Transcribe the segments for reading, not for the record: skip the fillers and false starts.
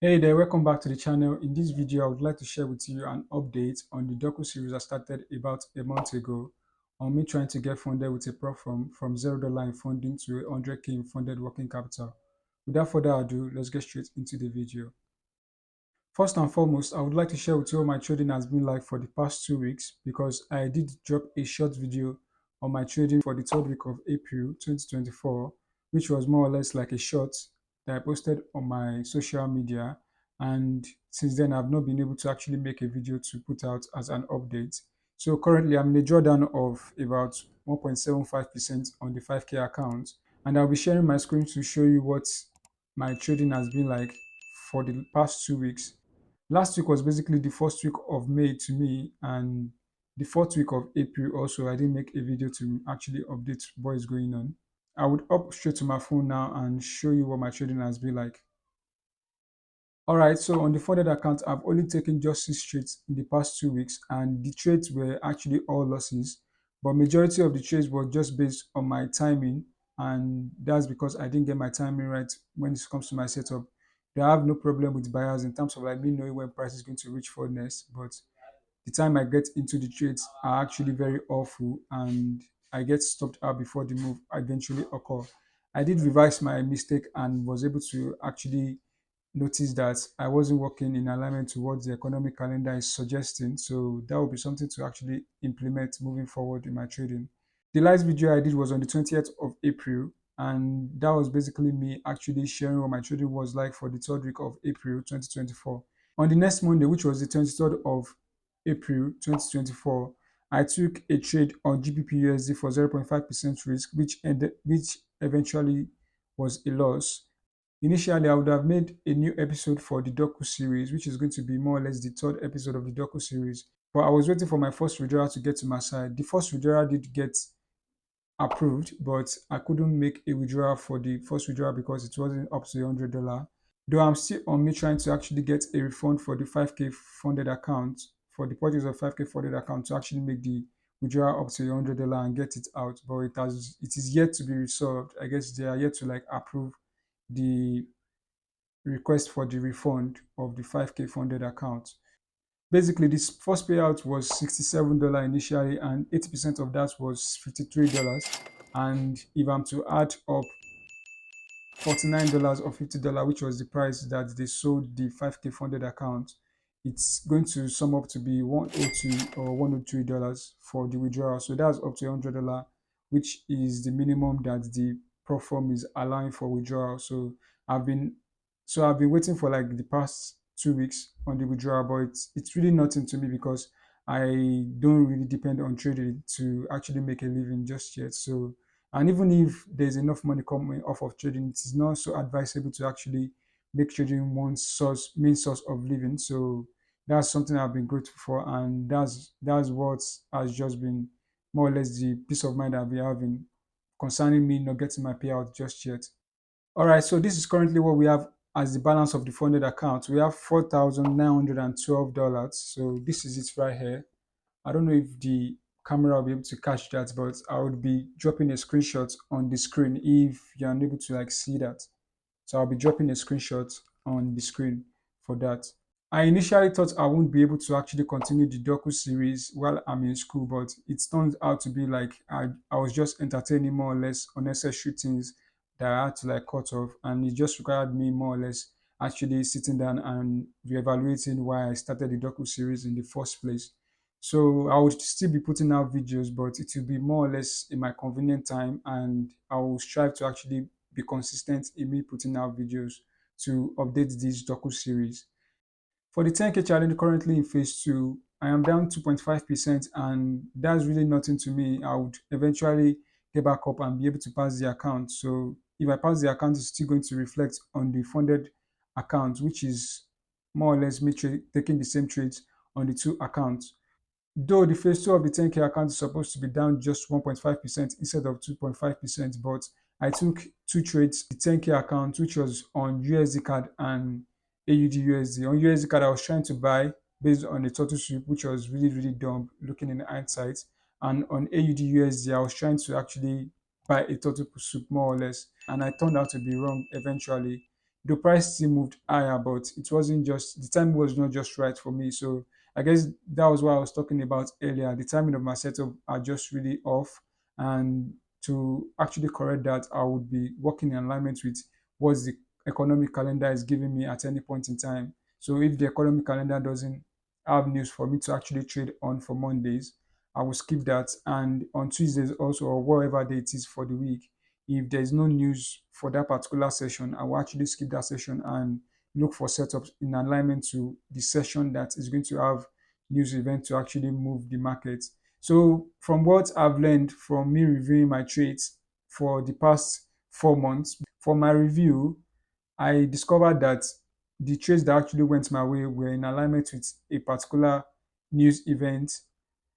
Hey there, welcome back to the channel. In this video, I would like to share with you an update on the docu series I started about a month ago on me trying to get funded with a prop from $0 in funding to 100k in funded working capital. Without further ado, let's get straight into the video. First and foremost, I would like to share with you what my trading has been like for the past 2 weeks because I did drop a short video on my trading for the third week of April 2024, which was more or less like a short that I posted on my social media. And since then, I've not been able to actually make a video to put out as an update. So currently, I'm in a drawdown of about 1.75% on the 5K account. And I'll be sharing my screen to show you what my trading has been like for the past 2 weeks. Last week was basically the first week of May to me, and the fourth week of April also. I didn't make a video to actually update what is going on. I would up straight to my phone now and show you what my trading has been like. All right, so on the funded account, I've only taken just 6 trades in the past 2 weeks, and the trades were actually all losses. But majority of the trades were just based on my timing, and that's because I didn't get my timing right when it comes to my setup. I have no problem with buyers in terms of like me knowing when price is going to reach for next, but the time I get into the trades are actually very awful, and I get stopped out before the move eventually occur. I did revise my mistake and was able to actually notice that I wasn't working in alignment to what the economic calendar is suggesting. So that would be something to actually implement moving forward in my trading. The last video I did was on the 20th of April, and that was basically me actually sharing what my trading was like for the third week of April 2024. On the next Monday, which was the 23rd of April 2024, I took a trade on GBP for 0.5% risk, which eventually was a loss. Initially, I would have made a new episode for the docu series, which is going to be more or less the third episode of the docu series. But I was waiting for my first withdrawal to get to my side. The first withdrawal did get approved, but I couldn't make a withdrawal for the first withdrawal because it wasn't up to $100. Though I'm still on me trying to actually get a refund for the 5K funded account, for the purchase of 5K funded account to actually make the withdrawal up to $100 and get it out. But it is yet to be resolved. I guess they are yet to like approve the request for the refund of the 5K funded account. Basically, this first payout was $67 initially, and 80% of that was $53. And if I'm to add up $49 or $50, which was the price that they sold the 5K funded account, it's going to sum up to be 102 or $103 for the withdrawal. So that's up to $100, which is the minimum that the platform is allowing for withdrawal. I've been I've been waiting for like the past 2 weeks on the withdrawal, but it's really nothing to me because I don't really depend on trading to actually make a living just yet. And even if there's enough money coming off of trading, it is not so advisable to actually make trading one main source of living. So that's something I've been grateful for, and that's what has just been more or less the peace of mind I've been having concerning me not getting my payout just yet. All right, so this is currently what we have as the balance of the funded account. We have $4,912. So this is it right here. I don't know if the camera will be able to catch that, but I would be dropping a screenshot on the screen if you're unable to like see that. So I'll be dropping a screenshot on the screen for that. I initially thought I wouldn't be able to actually continue the docu series while I'm in school, but it turned out to be like I was just entertaining more or less unnecessary things that I had to like cut off, and it just required me more or less actually sitting down and reevaluating why I started the docu series in the first place. So I would still be putting out videos, but it will be more or less in my convenient time, and I will strive to actually be consistent in me putting out videos to update this docu series. For the 10K challenge currently in phase two, I am down 2.5%, and that's really nothing to me. I would eventually get back up and be able to pass the account. So if I pass the account, it's still going to reflect on the funded account, which is more or less me taking the same trades on the two accounts. Though the phase two of the 10K account is supposed to be down just 1.5% instead of 2.5%, but I took two trades, the 10K account, which was on USD card and AUD USD. On USD card, I was trying to buy based on the total sweep, which was really, really dumb looking in hindsight. And on AUD USD, I was trying to actually buy a total sweep more or less. And I turned out to be wrong eventually. The price still moved higher, but it wasn't just the time was not just right for me. So I guess that was what I was talking about earlier. The timing of my setup are just really off, and to actually correct that, I would be working in alignment with what the economic calendar is giving me at any point in time. So if the economic calendar doesn't have news for me to actually trade on for Mondays, I will skip that. And on Tuesdays also, or whatever day it is for the week, if there's no news for that particular session, I will actually skip that session and look for setups in alignment to the session that is going to have news event to actually move the market. So from what I've learned from me reviewing my trades for the past 4 months, for my review, I discovered that the trades that actually went my way were in alignment with a particular news event,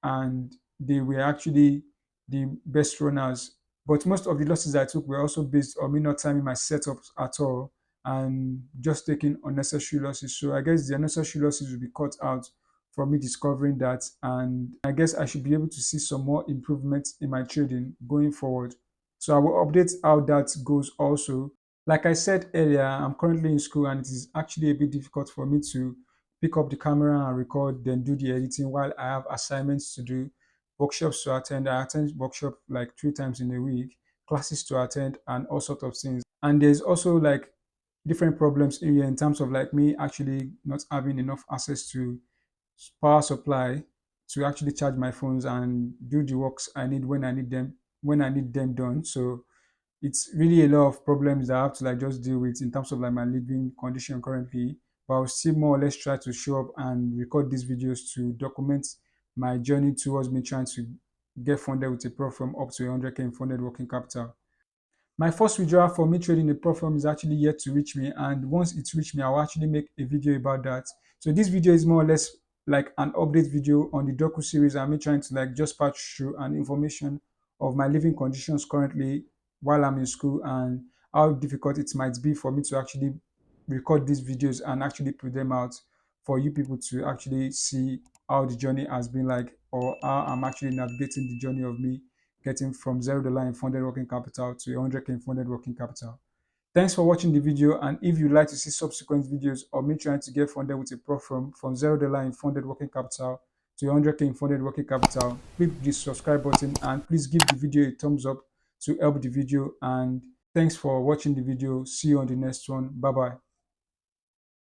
and they were actually the best runners. But most of the losses I took were also based on me not timing my setups at all and just taking unnecessary losses. So I guess the unnecessary losses will be cut out from me discovering that. And I guess I should be able to see some more improvements in my trading going forward. So I will update how that goes also. Like I said earlier, I'm currently in school and it is actually a bit difficult for me to pick up the camera and record, then do the editing while I have assignments to do, workshops to attend. I attend workshop like 3 times in a week, classes to attend, and all sorts of things. And there's also like different problems here in terms of like me actually not having enough access to power supply to actually charge my phones and do the works I need when I need them done. So it's really a lot of problems that I have to like just deal with in terms of like my living condition currently. But I'll still more or less try to show up and record these videos to document my journey towards me trying to get funded with a prop from up to 100K in funded working capital. My first withdrawal for me trading the platform is actually yet to reach me, and once it's reached me, I'll actually make a video about that. So this video is more or less like an update video on the docu series and me trying to like just patch through an information of my living conditions currently while I'm in school and how difficult it might be for me to actually record these videos and actually put them out for you people to actually see how the journey has been like, or how I'm actually navigating the journey of me getting from $0 in funded working capital to 100K in funded working capital. Thanks for watching the video, and if you'd like to see subsequent videos of me trying to get funded with a prop from $0 in funded working capital to 100K in funded working capital, click the subscribe button and please give the video a thumbs up to help the video. And thanks for watching the video. See you on the next one. Bye bye.